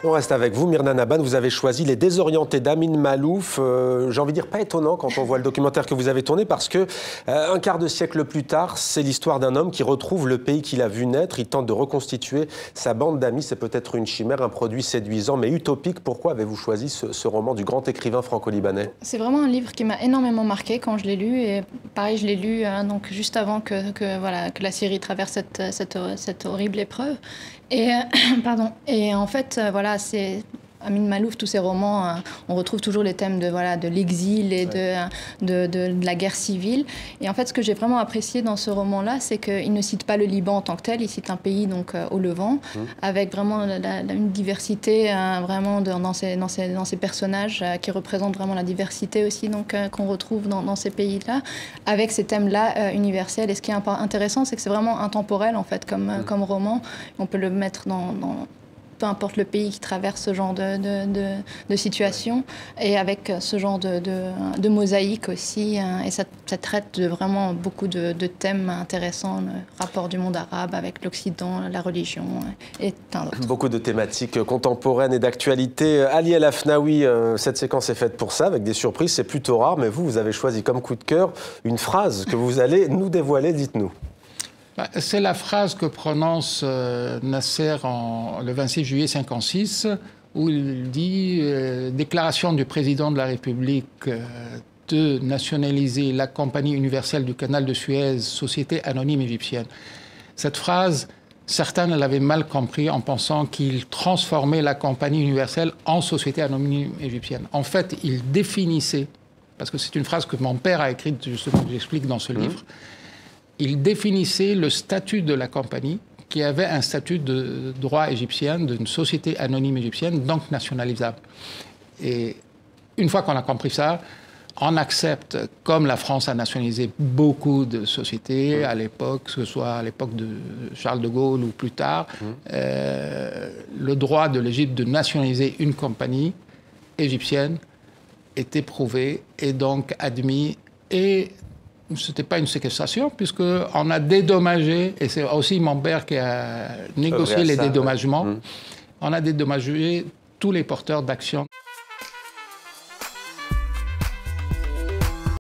On reste avec vous, Myrna Naban. Vous avez choisi Les Désorientés d'Amin Maalouf. J'ai envie de dire pas étonnant quand on voit le documentaire que vous avez tourné, parce que un quart de siècle plus tard, c'est l'histoire d'un homme qui retrouve le pays qu'il a vu naître. Il tente de reconstituer sa bande d'amis. C'est peut-être une chimère, un produit séduisant, mais utopique. Pourquoi avez-vous choisi ce roman du grand écrivain franco-libanais? C'est vraiment un livre qui m'a énormément marqué quand je l'ai lu. Et pareil, je l'ai lu donc juste avant que la Syrie traverse cette horrible épreuve. Et, et en fait, c'est Amin Maalouf, tous ses romans, on retrouve toujours les thèmes de l'exil et de la guerre civile. Et en fait, ce que j'ai vraiment apprécié dans ce roman-là, c'est qu'il ne cite pas le Liban en tant que tel, il cite un pays donc au Levant, avec vraiment une diversité vraiment dans ces personnages qui représentent vraiment la diversité aussi qu'on retrouve dans ces pays-là, avec ces thèmes-là universels. Et ce qui est intéressant, c'est que c'est vraiment intemporel en fait comme roman. On peut le mettre dans peu importe le pays qui traverse ce genre de situation, et avec ce genre de mosaïque aussi. Et ça traite de vraiment beaucoup de thèmes intéressants, le rapport du monde arabe avec l'Occident, la religion et tant d'autres. Beaucoup de thématiques contemporaines et d'actualité. Ali El Afnaoui, cette séquence est faite pour ça, avec des surprises, c'est plutôt rare, mais vous avez choisi comme coup de cœur une phrase que vous allez nous dévoiler, dites-nous. C'est la phrase que prononce Nasser le 26 juillet 1956, où il dit déclaration du président de la République de nationaliser la Compagnie universelle du canal de Suez, société anonyme égyptienne. Cette phrase, certains l'avaient mal compris en pensant qu'il transformait la Compagnie universelle en société anonyme égyptienne. En fait, il définissait, parce que c'est une phrase que mon père a écrite, justement, que j'explique dans ce livre, il définissait le statut de la compagnie, qui avait un statut de droit égyptien, d'une société anonyme égyptienne, donc nationalisable. Et une fois qu'on a compris ça, on accepte, comme la France a nationalisé beaucoup de sociétés à l'époque, que ce soit à l'époque de Charles de Gaulle ou plus tard, le droit de l'Égypte de nationaliser une compagnie égyptienne était prouvé et donc admis. Et ce n'était pas une séquestration, puisqu'on a dédommagé, et c'est aussi mon père qui a négocié les dédommagements, on a dédommagé tous les porteurs d'actions.